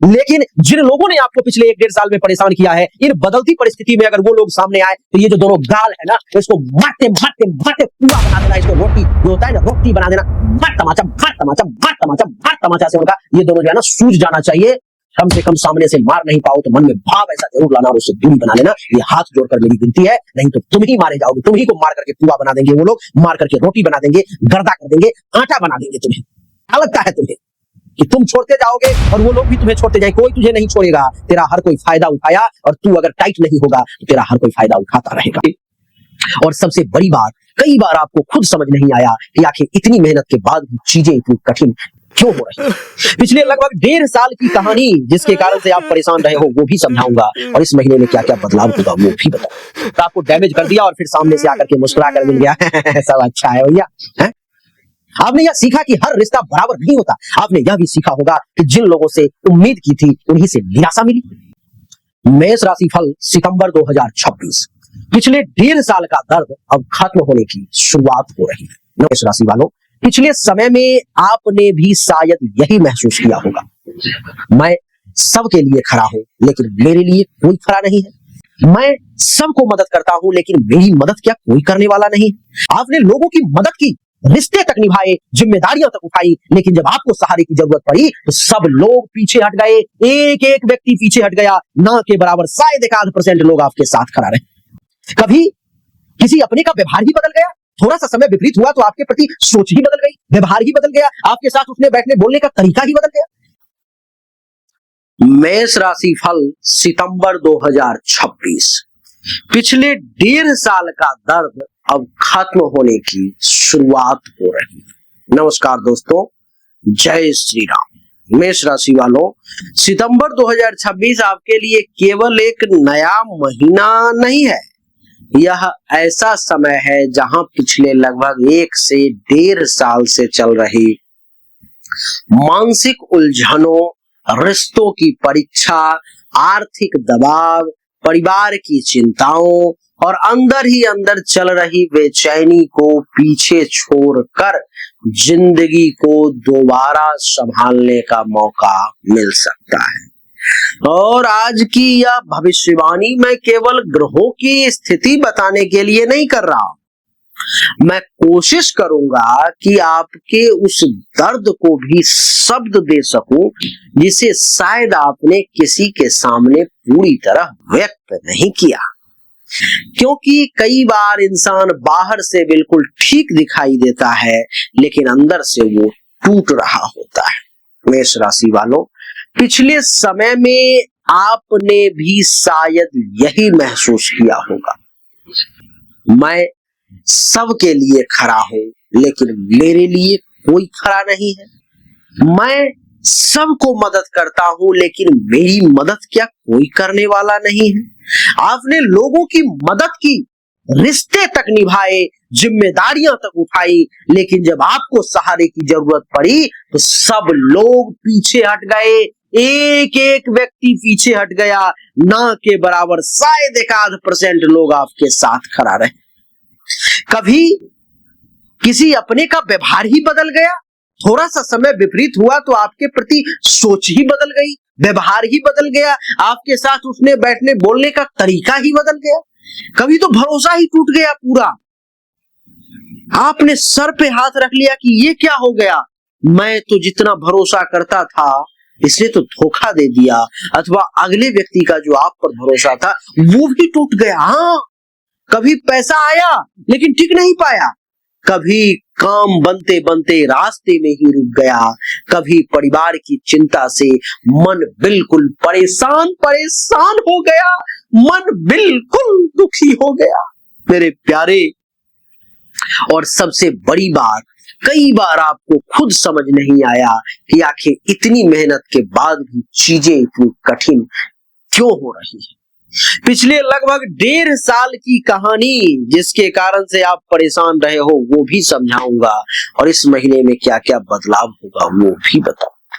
लेकिन जिन लोगों ने आपको पिछले 1-1.5 साल में परेशान किया है, इन बदलती परिस्थिति में अगर वो लोग सामने आए तो ये जो दोनों गाल है ना, इसको मारते मारते मारते पूरा बना देना, इसको रोटी जो होता है ना, रोटी बना देना, मार तमाचा मार तमाचा मार तमाचा मार तमाचा से उनका ये दोनों जो है ना सूझ जाना चाहिए। कम से कम सामने से मार नहीं पाओ तो मन में भाव ऐसा जरूर लाना और उससे दूरी बना लेना। ये हाथ जोड़कर मेरी विनती है, नहीं तो तुम ही मारे जाओगे, तुम ही को मार करके पुआ बना देंगे वो लोग, मार करके रोटी बना देंगे, गर्दा कर देंगे, आटा बना देंगे तुम्हें। क्या लगता है तुम्हें कि तुम छोड़ते जाओगे और वो लोग भी तुम्हें छोड़ते जाएंगे? कोई तुझे नहीं छोड़ेगा, तेरा हर कोई फायदा उठाया और तू अगर टाइट नहीं होगा तो तेरा हर कोई फायदा उठाता रहेगा। और सबसे बड़ी बात, कई बार आपको खुद समझ नहीं आया कि आखिर इतनी मेहनत के बाद भी चीजें इतनी कठिन क्यों हो रही है। पिछले लगभग 1.5 साल की कहानी जिसके कारण से आप परेशान रहे हो वो भी समझाऊंगा, और इस महीने में क्या क्या बदलाव होगा वो भी बताऊंगा। तो आपको डैमेज कर दिया और फिर सामने से आकर के मुस्कुरा कर मिल गया सब अच्छा है भैया, है? आपने यह सीखा कि हर रिश्ता बराबर नहीं होता। आपने यह भी सीखा होगा कि जिन लोगों से उम्मीद की थी उन्हीं से निराशा मिली। मेष राशि फल सितंबर 2026। पिछले 1.5 साल का दर्द अब खत्म होने की शुरुआत हो रही है। मेष राशि वालों, पिछले समय में आपने भी शायद यही महसूस किया होगा, मैं सबके लिए खड़ा हूं लेकिन मेरे लिए कोई खड़ा नहीं है। मैं सबको मदद करता हूं लेकिन मेरी मदद क्या कोई करने वाला नहीं है। आपने लोगों की मदद की, रिश्ते तक निभाए, जिम्मेदारियां तक उठाई, लेकिन जब आपको सहारे की जरूरत पड़ी तो सब लोग पीछे हट गए। एक एक व्यक्ति पीछे हट गया, ना के बराबर शायद 1-8% लोग आपके साथ खड़ा रहे। कभी किसी अपने का व्यवहार ही बदल गया, थोड़ा सा समय विपरीत हुआ तो आपके प्रति सोच ही बदल गई, व्यवहार ही बदल गया, आपके साथ उठने बैठने बोलने का तरीका ही बदल गया। मेष राशि फल सितंबर 2026। पिछले 1.5 साल का दर्द अब खत्म होने की शुरुआत हो रही है। नमस्कार दोस्तों, जय श्री राम। मेष राशि वालों, सितंबर 2026 आपके लिए केवल एक नया महीना नहीं है, यह ऐसा समय है जहां पिछले लगभग 1 से 1.5 साल से चल रही मानसिक उलझनों, रिश्तों की परीक्षा, आर्थिक दबाव, परिवार की चिंताओं और अंदर ही अंदर चल रही बेचैनी को पीछे छोड़कर जिंदगी को दोबारा संभालने का मौका मिल सकता है। और आज की यह भविष्यवाणी मैं केवल ग्रहों की स्थिति बताने के लिए नहीं कर रहा हूं, मैं कोशिश करूंगा कि आपके उस दर्द को भी शब्द दे सकूं जिसे शायद आपने किसी के सामने पूरी तरह व्यक्त नहीं किया। क्योंकि कई बार इंसान बाहर से बिल्कुल ठीक दिखाई देता है लेकिन अंदर से वो टूट रहा होता है। मेष राशि वालों, पिछले समय में आपने भी शायद यही महसूस किया होगा, मैं सबके लिए खड़ा हूं लेकिन मेरे लिए कोई खड़ा नहीं है। मैं सबको मदद करता हूं लेकिन मेरी मदद क्या कोई करने वाला नहीं है। आपने लोगों की मदद की, रिश्ते तक निभाए, जिम्मेदारियां तक उठाई, लेकिन जब आपको सहारे की जरूरत पड़ी तो सब लोग पीछे हट गए। एक एक व्यक्ति पीछे हट गया, ना के बराबर शायद 1-8% लोग आपके साथ खड़ा रहे। कभी किसी अपने का व्यवहार ही बदल गया, थोड़ा सा समय विपरीत हुआ तो आपके प्रति सोच ही बदल गई, व्यवहार ही बदल गया, आपके साथ उठने बैठने बोलने का तरीका ही बदल गया। कभी तो भरोसा ही टूट गया पूरा, आपने सर पे हाथ रख लिया कि ये क्या हो गया, मैं तो जितना भरोसा करता था इसने तो धोखा दे दिया, अथवा अगले व्यक्ति का जो आप पर भरोसा था वो भी टूट गया। हाँ, कभी पैसा आया लेकिन टिक नहीं पाया, कभी काम बनते बनते रास्ते में ही रुक गया, कभी परिवार की चिंता से मन बिल्कुल परेशान परेशान हो गया, मन बिल्कुल दुखी हो गया मेरे प्यारे। और सबसे बड़ी बात, कई बार आपको खुद समझ नहीं आया कि आखिर इतनी मेहनत के बाद भी चीजें इतनी कठिन क्यों हो रही है। पिछले लगभग 1.5 साल की कहानी जिसके कारण से आप परेशान रहे हो वो भी समझाऊंगा, और इस महीने में क्या क्या बदलाव होगा वो भी बताऊंगा।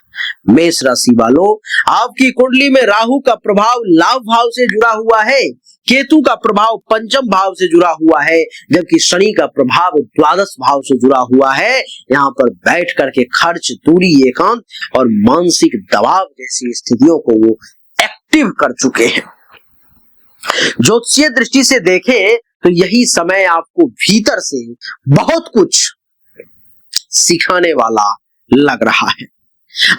मेष राशि वालों, आपकी कुंडली में राहु का प्रभाव लाभ भाव से जुड़ा हुआ है, केतु का प्रभाव पंचम भाव से जुड़ा हुआ है, जबकि शनि का प्रभाव द्वादश भाव से जुड़ा हुआ है। यहाँ पर बैठ करके खर्च, दूरी, एकांत और मानसिक दबाव जैसी स्थितियों को वो एक्टिव कर चुके हैं। ज्योतिषीय दृष्टि से देखें तो यही समय आपको भीतर से बहुत कुछ सिखाने वाला लग रहा है।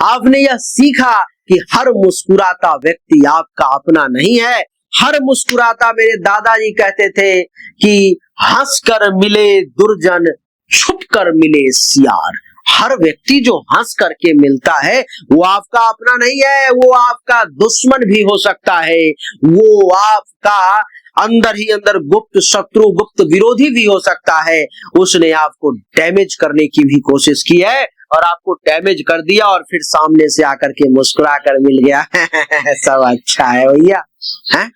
आपने यह सीखा कि हर मुस्कुराता व्यक्ति आपका अपना नहीं है। हर मुस्कुराता, मेरे दादाजी कहते थे कि हंसकर मिले दुर्जन, छुपकर मिले सियार। हर व्यक्ति जो हंस करके मिलता है वो आपका अपना नहीं है, वो आपका दुश्मन भी हो सकता है, वो आपका अंदर ही अंदर गुप्त शत्रु, गुप्त विरोधी भी हो सकता है। उसने आपको डैमेज करने की भी कोशिश की है और आपको डैमेज कर दिया और फिर सामने से आकर के मुस्कुरा कर मिल गया सब अच्छा है भैया। है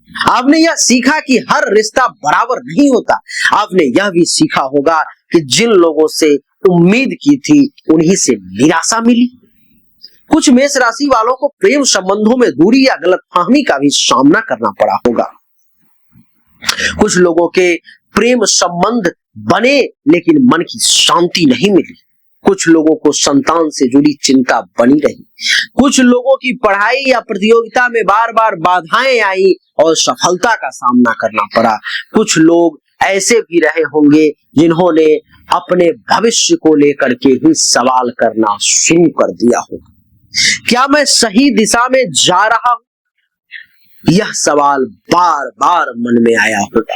आपने यह सीखा कि हर रिश्ता बराबर नहीं होता। आपने यह भी सीखा होगा कि जिन लोगों से उम्मीद की थी उन्हीं से निराशा मिली। कुछ मेष राशि वालों को प्रेम संबंधों में दूरी या गलतफहमी का भी सामना करना पड़ा होगा। कुछ लोगों के प्रेम संबंध बने लेकिन मन की शांति नहीं मिली। कुछ लोगों को संतान से जुड़ी चिंता बनी रही। कुछ लोगों की पढ़ाई या प्रतियोगिता में बार बार बाधाएं आई और सफलता का सामना करना पड़ा। कुछ लोग ऐसे भी रहे होंगे जिन्होंने अपने भविष्य को लेकर के ही सवाल करना शुरू कर दिया होगा। क्या मैं सही दिशा में जा रहा हूं? यह सवाल बार बार मन में आया होगा।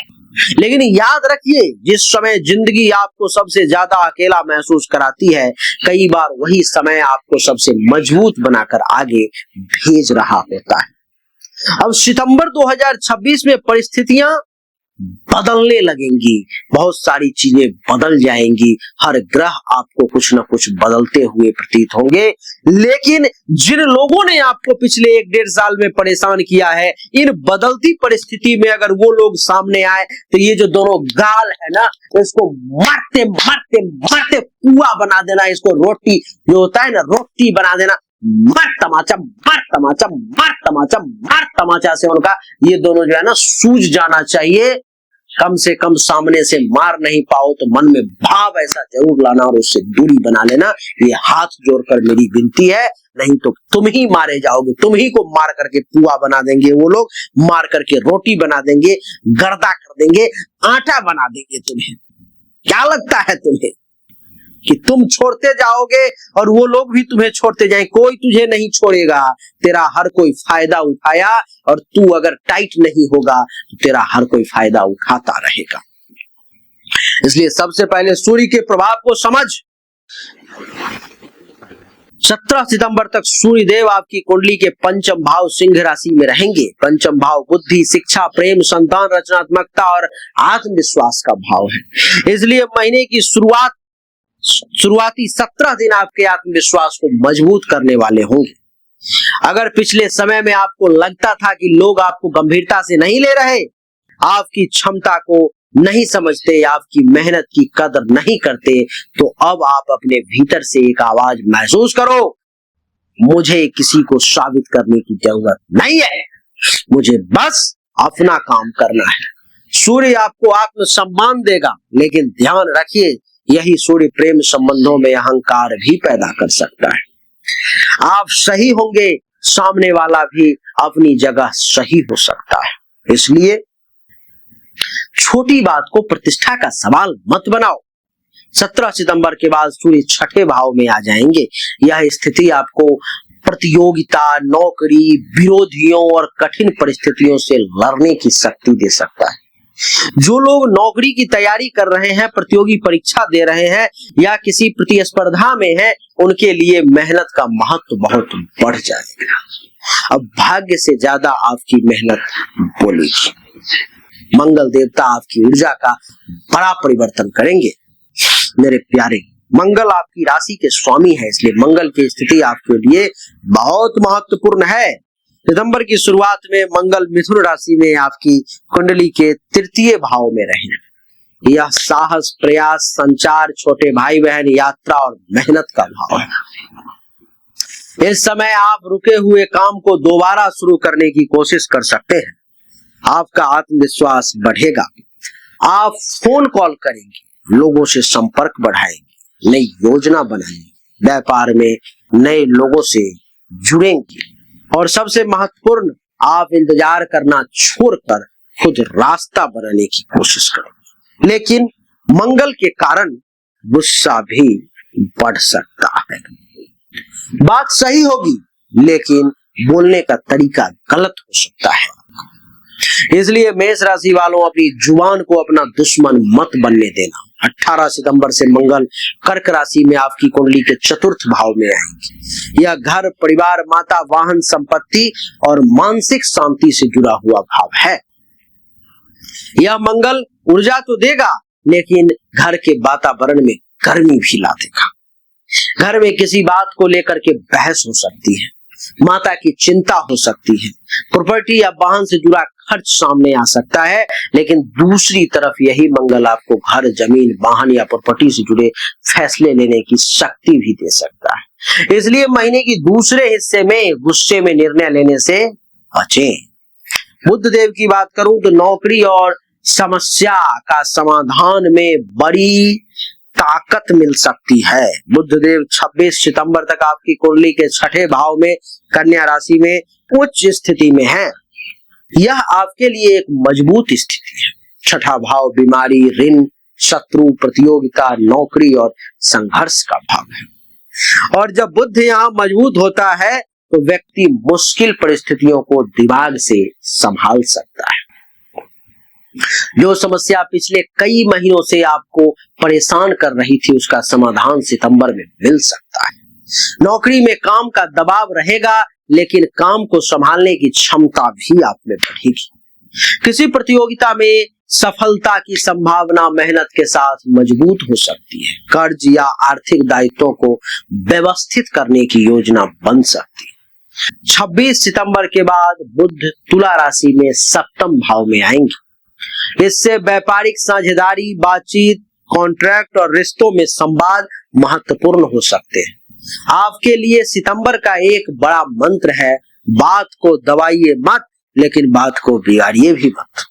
लेकिन याद रखिए, जिस समय जिंदगी आपको सबसे ज्यादा अकेला महसूस कराती है, कई बार वही समय आपको सबसे मजबूत बनाकर आगे भेज रहा होता है। अब सितंबर 2026 में परिस्थितियां बदलने लगेंगी, बहुत सारी चीजें बदल जाएंगी। हर ग्रह आपको कुछ न कुछ बदलते हुए प्रतीत होंगे। लेकिन जिन लोगों ने आपको पिछले 1-1.5 साल में परेशान किया है, इन बदलती परिस्थिति में अगर वो लोग सामने आए तो ये जो दोनों गाल है ना, इसको मारते मारते मारते पुआ बना देना। इसको रोटी जो होता है ना, रोटी बना देना। मार तमाचा, मार तमाचा, मार तमाचा, मार तमाचा से उनका ये दोनों जो है ना सूझ जाना चाहिए। कम से कम सामने से मार नहीं पाओ तो मन में भाव ऐसा जरूर लाना और उससे दूरी बना लेना। ये हाथ जोड़कर मेरी विनती है, नहीं तो तुम ही मारे जाओगे। तुम ही को मार करके पुआ बना देंगे वो लोग, मार करके रोटी बना देंगे, गर्दा कर देंगे, आटा बना देंगे तुम्हें। क्या लगता है तुम्हें कि तुम छोड़ते जाओगे और वो लोग भी तुम्हें छोड़ते जाएं? कोई तुझे नहीं छोड़ेगा। तेरा हर कोई फायदा उठाया और तू अगर टाइट नहीं होगा तो तेरा हर कोई फायदा उठाता रहेगा। इसलिए सबसे पहले सूर्य के प्रभाव को समझ। 17 सितंबर तक सूर्य देव आपकी कुंडली के पंचम भाव सिंह राशि में रहेंगे। पंचम भाव बुद्धि, शिक्षा, प्रेम, संतान, रचनात्मकता और आत्मविश्वास का भाव है। इसलिए महीने की शुरुआती 17 दिन आपके आत्मविश्वास को मजबूत करने वाले होंगे। अगर पिछले समय में आपको लगता था कि लोग आपको गंभीरता से नहीं ले रहे, आपकी क्षमता को नहीं समझते, आपकी मेहनत की कदर नहीं करते, तो अब आप अपने भीतर से एक आवाज महसूस करो, मुझे किसी को साबित करने की जरूरत नहीं है, मुझे बस अपना काम करना है। सूर्य आपको आत्मसम्मान देगा, लेकिन ध्यान रखिए यही सूर्य प्रेम संबंधों में अहंकार भी पैदा कर सकता है। आप सही होंगे, सामने वाला भी अपनी जगह सही हो सकता है। इसलिए छोटी बात को प्रतिष्ठा का सवाल मत बनाओ। 17 सितंबर के बाद सूर्य छठे भाव में आ जाएंगे। यह स्थिति आपको प्रतियोगिता, नौकरी, विरोधियों और कठिन परिस्थितियों से लड़ने की शक्ति दे सकता है। जो लोग नौकरी की तैयारी कर रहे हैं, प्रतियोगी परीक्षा दे रहे हैं या किसी प्रतिस्पर्धा में हैं, उनके लिए मेहनत का महत्व बहुत बढ़ जाएगा। अब भाग्य से ज्यादा आपकी मेहनत बोलेगी। मंगल देवता आपकी ऊर्जा का बड़ा परिवर्तन करेंगे। मेरे प्यारे, मंगल आपकी राशि के स्वामी है, इसलिए मंगल की स्थिति आपके लिए बहुत महत्वपूर्ण है। सितंबर की शुरुआत में मंगल मिथुन राशि में आपकी कुंडली के 3य भाव में रहेंगे। यह साहस, प्रयास, संचार, छोटे भाई बहन, यात्रा और मेहनत का भाव है। इस समय आप रुके हुए काम को दोबारा शुरू करने की कोशिश कर सकते हैं। आपका आत्मविश्वास बढ़ेगा। आप फोन कॉल करेंगे, लोगों से संपर्क बढ़ाएंगे, नई योजना बनाएंगे, व्यापार में नए लोगों से जुड़ेंगे और सबसे महत्वपूर्ण, आप इंतजार करना छोड़कर खुद रास्ता बनाने की कोशिश करेंगे। लेकिन मंगल के कारण गुस्सा भी बढ़ सकता है। बात सही होगी लेकिन बोलने का तरीका गलत हो सकता है। इसलिए मेष राशि वालों, अपनी जुबान को अपना दुश्मन मत बनने देना। 18 सितंबर से मंगल कर्क राशि में आपकी कुंडली के चतुर्थ भाव में आएंगे। यह घर, परिवार, माता, वाहन, संपत्ति और मानसिक शांति से जुड़ा हुआ भाव है। यह मंगल ऊर्जा तो देगा लेकिन घर के वातावरण में गर्मी भी ला देगा। घर में किसी बात को लेकर के बहस हो सकती है, माता की चिंता हो सकती है, प्रॉपर्टी या वाहन से जुड़ा खर्च सामने आ सकता है। लेकिन दूसरी तरफ यही मंगल आपको घर, जमीन, वाहन या प्रॉपर्टी से जुड़े फैसले लेने की शक्ति भी दे सकता है। इसलिए महीने की दूसरे हिस्से में गुस्से में निर्णय लेने से बचें। बुध देव की बात करूं तो नौकरी और समस्या का समाधान में बड़ी ताकत मिल सकती है। बुध देव 26 सितंबर तक आपकी कुंडली के छठे भाव में कन्या राशि में उच्च स्थिति में है। यह आपके लिए एक मजबूत स्थिति है। छठा भाव बीमारी, ऋण, शत्रु, प्रतियोगिता, नौकरी और संघर्ष का भाव है। और जब बुध यहाँ मजबूत होता है तो व्यक्ति मुश्किल परिस्थितियों को दिमाग से संभाल सकता है। जो समस्या पिछले कई महीनों से आपको परेशान कर रही थी, उसका समाधान सितंबर में मिल सकता है। नौकरी में काम का दबाव रहेगा लेकिन काम को संभालने की क्षमता भी आप में बढ़ेगी। किसी प्रतियोगिता में सफलता की संभावना मेहनत के साथ मजबूत हो सकती है। कर्ज या आर्थिक दायित्वों को व्यवस्थित करने की योजना बन सकती है। 26 सितंबर के बाद बुध तुला राशि में सप्तम भाव में आएंगे। इससे व्यापारिक साझेदारी, बातचीत, कॉन्ट्रैक्ट और रिश्तों में संवाद महत्वपूर्ण हो सकते हैं। आपके लिए सितंबर का एक बड़ा मंत्र है, बात को दबाइए मत लेकिन बात को बिगाड़िए भी मत।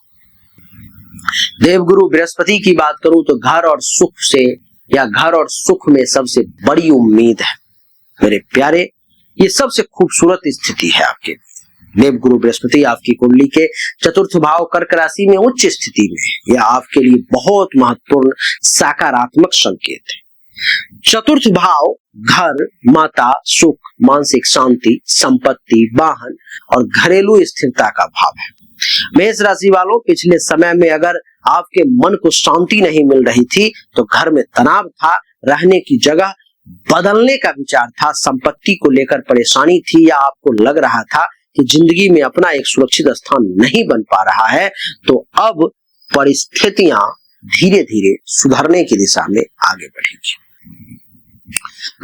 देवगुरु बृहस्पति की बात करूं तो घर और सुख में सबसे बड़ी उम्मीद है। मेरे प्यारे, ये सबसे खूबसूरत स्थिति है आपके। देवगुरु बृहस्पति आपकी कुंडली के चतुर्थ भाव कर्क राशि में उच्च स्थिति में है। यह आपके लिए बहुत महत्वपूर्ण सकारात्मक संकेत है। चतुर्थ भाव घर, माता, सुख, मानसिक शांति, संपत्ति, वाहन और घरेलू स्थिरता का भाव है। मेष राशि वालों, पिछले समय में अगर आपके मन को शांति नहीं मिल रही थी तो घर में तनाव था, रहने की जगह बदलने का विचार था, संपत्ति को लेकर परेशानी थी या आपको लग रहा था कि जिंदगी में अपना एक सुरक्षित स्थान नहीं बन पा रहा है, तो अब परिस्थितियां धीरे धीरे सुधरने की दिशा में आगे बढ़ेगी।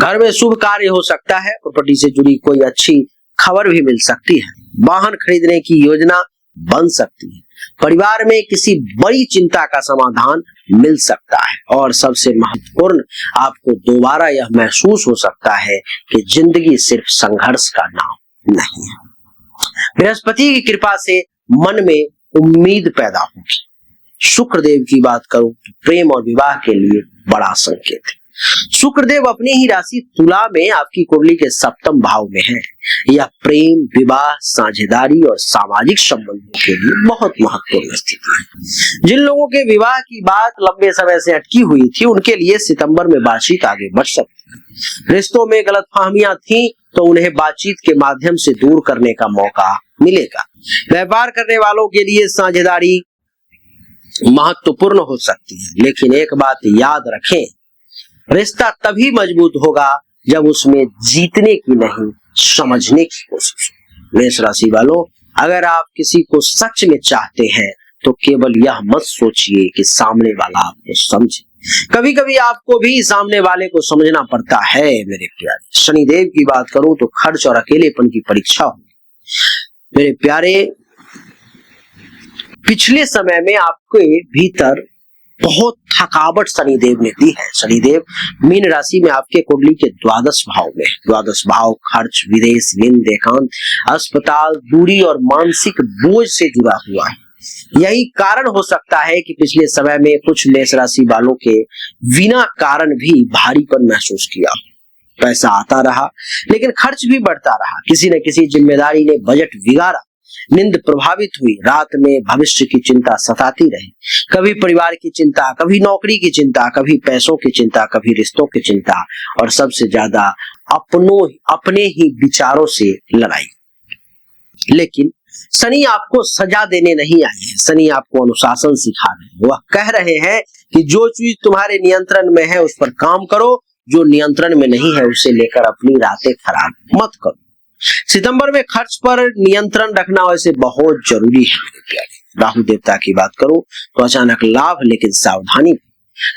घर में शुभ कार्य हो सकता है, प्रॉपर्टी से जुड़ी कोई अच्छी खबर भी मिल सकती है, वाहन खरीदने की योजना बन सकती है, परिवार में किसी बड़ी चिंता का समाधान मिल सकता है और सबसे महत्वपूर्ण, आपको दोबारा यह महसूस हो सकता है कि जिंदगी सिर्फ संघर्ष का नाम नहीं है। बृहस्पति की कृपा से मन में उम्मीद पैदा होगी। शुक्रदेव की बात करूं तो प्रेम और विवाह के लिए बड़ा संकेत है। शुक्रदेव अपनी ही राशि तुला में आपकी कुंडली के सप्तम भाव में है। यह प्रेम, विवाह, साझेदारी और सामाजिक संबंधों के लिए बहुत महत्वपूर्ण स्थिति है। जिन लोगों के विवाह की बात लंबे समय से अटकी हुई थी, उनके लिए सितंबर में बातचीत आगे बढ़ सकती है। रिश्तों में गलतफहमियां थी तो उन्हें बातचीत के माध्यम से दूर करने का मौका मिलेगा। व्यापार करने वालों के लिए साझेदारी महत्वपूर्ण हो सकती है, लेकिन एक बात याद रखें, रिश्ता तभी मजबूत होगा जब उसमें जीतने की नहीं, समझने की कोशिश हो। मेष राशि वालों, अगर आप किसी को सच में चाहते हैं तो केवल यह मत सोचिए कि सामने वाला आपको समझे। कभी कभी आपको भी सामने वाले को समझना पड़ता है। मेरे प्यारे, शनिदेव की बात करूं तो खर्च और अकेलेपन की परीक्षा होगी। मेरे प्यारे, पिछले समय में आपके भीतर बहुत थकावट शनिदेव ने दी है। शनिदेव मीन राशि में आपके कुंडली के द्वादश भाव में, द्वादश भाव खर्च, विदेश, निंद, एकांत, अस्पताल, दूरी और मानसिक बोझ से जुड़ा हुआ है। यही कारण हो सकता है कि पिछले समय में कुछ मेष राशि वालों के बिना कारण भी भारीपन महसूस किया। पैसा आता रहा लेकिन खर्च भी बढ़ता रहा। किसी न किसी जिम्मेदारी ने बजट बिगाड़ा, नींद प्रभावित हुई, रात में भविष्य की चिंता सताती रही। कभी परिवार की चिंता, कभी नौकरी की चिंता, कभी पैसों की चिंता, कभी रिश्तों की चिंता और सबसे ज्यादा अपने ही विचारों से लड़ाई। लेकिन शनि आपको सजा देने नहीं आए हैं, शनि आपको अनुशासन सिखा रहे हैं। वह कह रहे हैं कि जो चीज तुम्हारे नियंत्रण में है उस पर काम करो, जो नियंत्रण में नहीं है उसे लेकर अपनी रातें खराब मत करो। सितंबर में खर्च पर नियंत्रण रखना वैसे बहुत जरूरी है मेरे प्यारे। राहु देवता की बात करूं तो अचानक लाभ, लेकिन सावधानी।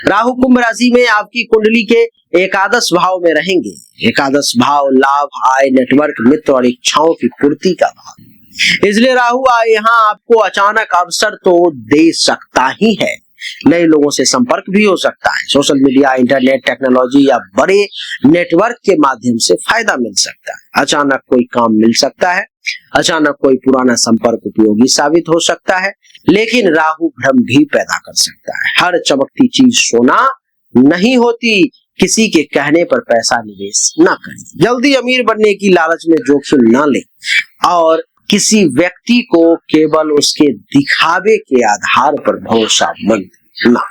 राहु कुंभ राशि में आपकी कुंडली के एकादश भाव में रहेंगे। एकादश भाव लाभ, आय, नेटवर्क, मित्र और इच्छाओं की पूर्ति का भाव। इसलिए राहु यहाँ आपको अचानक अवसर तो दे सकता ही है, नए लोगों से संपर्क भी हो सकता है। सोशल मीडिया, इंटरनेट, टेक्नोलॉजी या बड़े नेटवर्क के माध्यम से फायदा मिल सकता है। अचानक कोई काम मिल सकता है, अचानक कोई पुराना संपर्क उपयोगी साबित हो सकता है। लेकिन राहु भ्रम भी पैदा कर सकता है। हर चमकती चीज सोना नहीं होती, किसी के कहने पर पैसा निवेश ना करें। जल्दी अमीर बनने की लालच में जोखिम ना लें और किसी व्यक्ति को केवल उसके दिखावे के आधार पर भरोसा मत ना।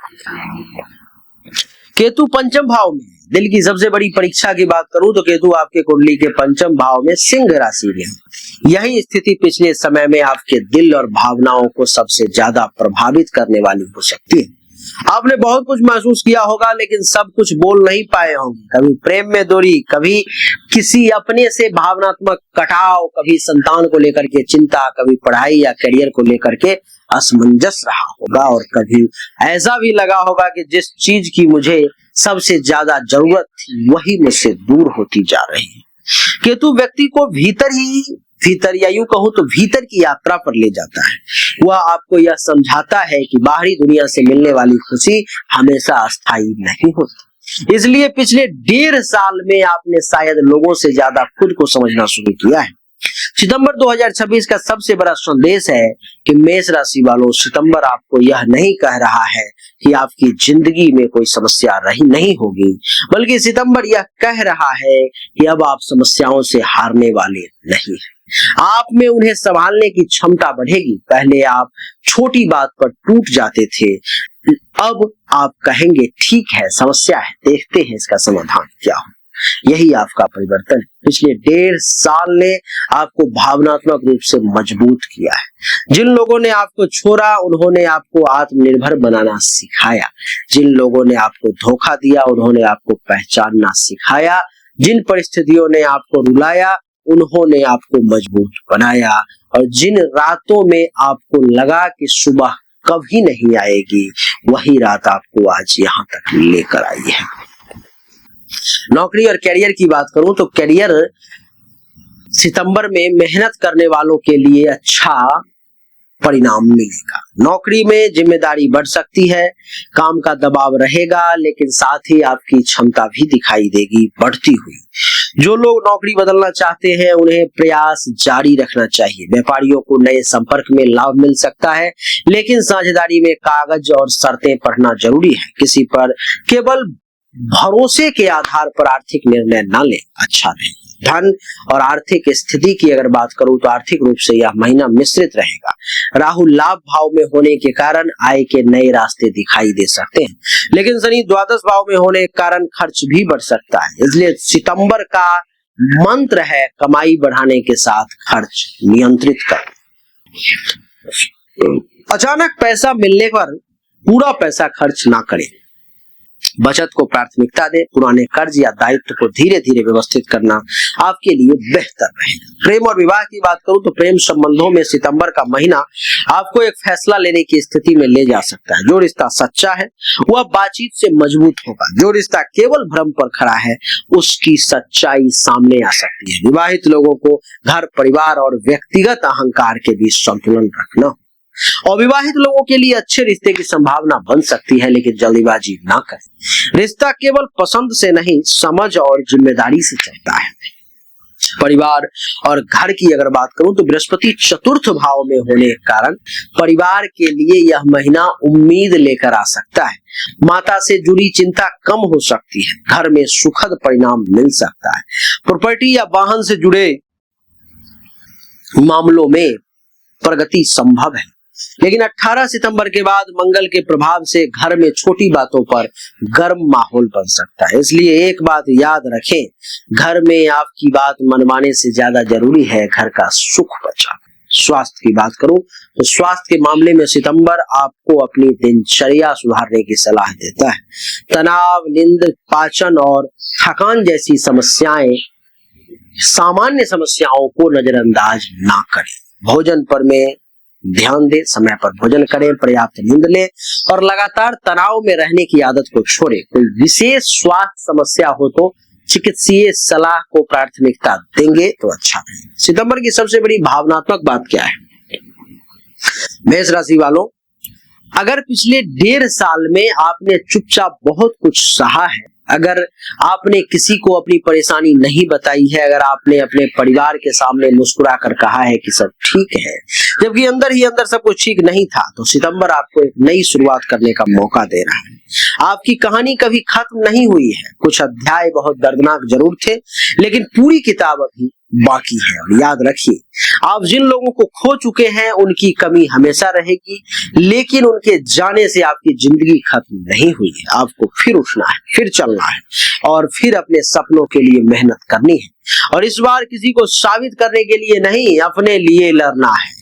केतु पंचम भाव में, दिल की सबसे बड़ी परीक्षा की बात करूं तो केतु आपके कुंडली के पंचम भाव में सिंह राशि में है। यही स्थिति पिछले समय में आपके दिल और भावनाओं को सबसे ज्यादा प्रभावित करने वाली हो सकती है। आपने बहुत कुछ महसूस किया होगा लेकिन सब कुछ बोल नहीं पाए होंगे। कभी प्रेम में दूरी, कभी किसी अपने से भावनात्मक कटाव, कभी संतान को लेकर के चिंता, कभी पढ़ाई या करियर को लेकर के असमंजस रहा होगा और कभी ऐसा भी लगा होगा कि जिस चीज की मुझे सबसे ज्यादा जरूरत थी वही मुझसे दूर होती जा रही है। केतु व्यक्ति को भीतर या यूं कहूं तो भीतर की यात्रा पर ले जाता है। वह आपको यह समझाता है कि बाहरी दुनिया से मिलने वाली खुशी हमेशा अस्थायी नहीं होती। इसलिए पिछले 1.5 साल में आपने शायद लोगों से ज्यादा खुद को समझना शुरू किया है। सितंबर 2026 का सबसे बड़ा संदेश है कि मेष राशि वालों, सितंबर आपको यह नहीं कह रहा है कि आपकी जिंदगी में कोई समस्या नहीं होगी, बल्कि सितंबर यह कह रहा है कि अब आप समस्याओं से हारने वाले नहीं हैं। आप में उन्हें संभालने की क्षमता बढ़ेगी। पहले आप छोटी बात पर टूट जाते थे, अब आप कहेंगे ठीक है, समस्या है, देखते हैं इसका समाधान क्या हो। यही आपका परिवर्तन है। पिछले 1.5 साल ने आपको भावनात्मक रूप से मजबूत किया है। जिन लोगों ने आपको छोड़ा उन्होंने आपको आत्मनिर्भर बनाना सिखाया। जिन लोगों ने आपको धोखा दिया उन्होंने आपको पहचानना सिखाया। जिन परिस्थितियों ने आपको रुलाया उन्होंने आपको मजबूत बनाया। और जिन रातों में आपको लगा कि सुबह कभी नहीं आएगी, वही रात आपको आज यहाँ तक लेकर आई है। नौकरी और करियर की बात करूं तो करियर सितंबर में मेहनत करने वालों के लिए अच्छा परिणाम मिलेगा। नौकरी में जिम्मेदारी बढ़ सकती है, काम का दबाव रहेगा, लेकिन साथ ही आपकी क्षमता भी दिखाई देगी बढ़ती हुई। जो लोग नौकरी बदलना चाहते हैं उन्हें प्रयास जारी रखना चाहिए। व्यापारियों को नए संपर्क में लाभ मिल सकता है, लेकिन साझेदारी में कागज और शर्तें पढ़ना जरूरी है। किसी पर केवल भरोसे के आधार पर आर्थिक निर्णय न ले, अच्छा नहीं। धन और आर्थिक स्थिति की अगर बात करूं तो आर्थिक रूप से यह महीना मिश्रित रहेगा। राहु लाभ भाव में होने के कारण आय के नए रास्ते दिखाई दे सकते हैं, लेकिन शनि द्वादश भाव में होने के कारण खर्च भी बढ़ सकता है। इसलिए सितंबर का मंत्र है कमाई बढ़ाने के साथ खर्च नियंत्रित कर। अचानक पैसा मिलने पर पूरा पैसा खर्च ना करें, बचत को प्राथमिकता दें। पुराने कर्ज या दायित्व को धीरे धीरे व्यवस्थित करना आपके लिए बेहतर रहेगा। प्रेम और विवाह की बात करूं तो प्रेम संबंधों में सितंबर का महीना आपको एक फैसला लेने की स्थिति में ले जा सकता है। जो रिश्ता सच्चा है वह बातचीत से मजबूत होगा। जो रिश्ता केवल भ्रम पर खड़ा है उसकी सच्चाई सामने आ सकती है। विवाहित लोगों को घर, परिवार और व्यक्तिगत अहंकार के बीच संतुलन रखना। अविवाहित लोगों के लिए अच्छे रिश्ते की संभावना बन सकती है, लेकिन जल्दीबाजी ना करें। रिश्ता केवल पसंद से नहीं, समझ और जिम्मेदारी से चलता है। परिवार और घर की अगर बात करूं तो बृहस्पति चतुर्थ भाव में होने के कारण परिवार के लिए यह महीना उम्मीद लेकर आ सकता है। माता से जुड़ी चिंता कम हो सकती है, घर में सुखद परिणाम मिल सकता है। प्रॉपर्टी या वाहन से जुड़े मामलों में प्रगति संभव है, लेकिन 18 सितंबर के बाद मंगल के प्रभाव से घर में छोटी बातों पर गर्म माहौल बन सकता है। इसलिए एक बात याद रखें, घर में आपकी बात मनवाने से ज्यादा जरूरी है घर का सुख बचाना। स्वास्थ्य की बात करूं तो स्वास्थ्य के मामले में सितंबर आपको अपनी दिनचर्या सुधारने की सलाह देता है। तनाव, नींद, पाचन और थकान जैसी सामान्य समस्याओं को नजरअंदाज ना करें। भोजन पर में ध्यान दें, समय पर भोजन करें, पर्याप्त नींद लें और लगातार तनाव में रहने की आदत को छोड़ें। कोई विशेष स्वास्थ्य समस्या हो तो चिकित्सीय सलाह को प्राथमिकता देंगे तो अच्छा है। सितंबर की सबसे बड़ी भावनात्मक बात क्या है? मेष राशि वालों, अगर पिछले 1.5 साल में आपने चुपचाप बहुत कुछ सहा है, अगर आपने किसी को अपनी परेशानी नहीं बताई है, अगर आपने अपने परिवार के सामने मुस्कुरा कर कहा है कि सब ठीक है, जबकि अंदर ही अंदर सब कुछ ठीक नहीं था, तो सितंबर आपको एक नई शुरुआत करने का मौका दे रहा है। आपकी कहानी कभी खत्म नहीं हुई है। कुछ अध्याय बहुत दर्दनाक जरूर थे, लेकिन पूरी किताब अभी बाकी है। और याद रखिए, आप जिन लोगों को खो चुके हैं उनकी कमी हमेशा रहेगी, लेकिन उनके जाने से आपकी जिंदगी खत्म नहीं हुई है। आपको फिर उठना है, फिर चलना है और फिर अपने सपनों के लिए मेहनत करनी है। और इस बार किसी को साबित करने के लिए नहीं, अपने लिए लड़ना है।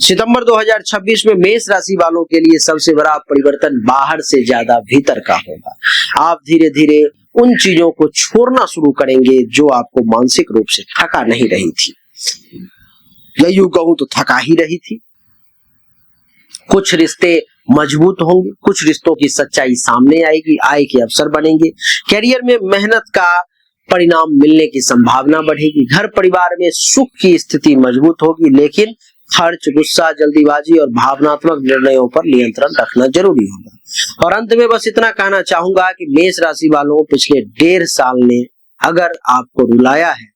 सितंबर 2026 में मेष राशि वालों के लिए सबसे बड़ा परिवर्तन बाहर से ज्यादा भीतर का होगा। आप धीरे धीरे उन चीजों को छोड़ना शुरू करेंगे जो आपको मानसिक रूप से थका नहीं रही थी, या यूं कहूं तो थका ही रही थी। कुछ रिश्ते मजबूत होंगे, कुछ रिश्तों की सच्चाई सामने आएगी, आय के अवसर बनेंगे, करियर में मेहनत का परिणाम मिलने की संभावना बढ़ेगी, घर परिवार में सुख की स्थिति मजबूत होगी, लेकिन खर्च, गुस्सा, जल्दीबाजी और भावनात्मक निर्णयों पर नियंत्रण रखना जरूरी होगा। और अंत में बस इतना कहना चाहूंगा कि मेष राशि वालों, पिछले 1.5 साल ने अगर आपको रुलाया है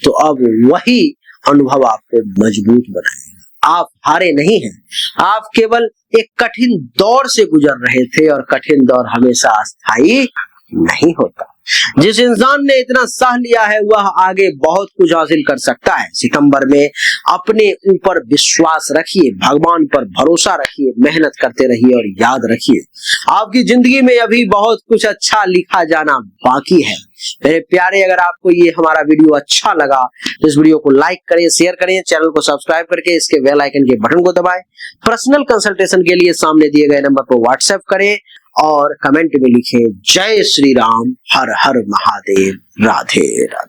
तो अब वही अनुभव आपको मजबूत बनाएगा। आप हारे नहीं हैं, आप केवल एक कठिन दौर से गुजर रहे थे और कठिन दौर हमेशा अस्थायी नहीं होता। जिस इंसान ने इतना सह लिया है वह आगे बहुत कुछ हासिल कर सकता है। सितंबर में अपने ऊपर विश्वास रखिए, भगवान पर भरोसा रखिए, मेहनत करते रहिए और याद रखिए, आपकी जिंदगी में अभी बहुत कुछ अच्छा लिखा जाना बाकी है। मेरे प्यारे, अगर आपको ये हमारा वीडियो अच्छा लगा तो इस वीडियो को लाइक करें, शेयर करें, चैनल को सब्सक्राइब करके इसके बेल आइकन के बटन को दबाएं। पर्सनल कंसल्टेशन के लिए सामने दिए गए नंबर पर व्हाट्सएप करें और कमेंट में लिखें जय श्री राम, हर हर महादेव, राधे राधे।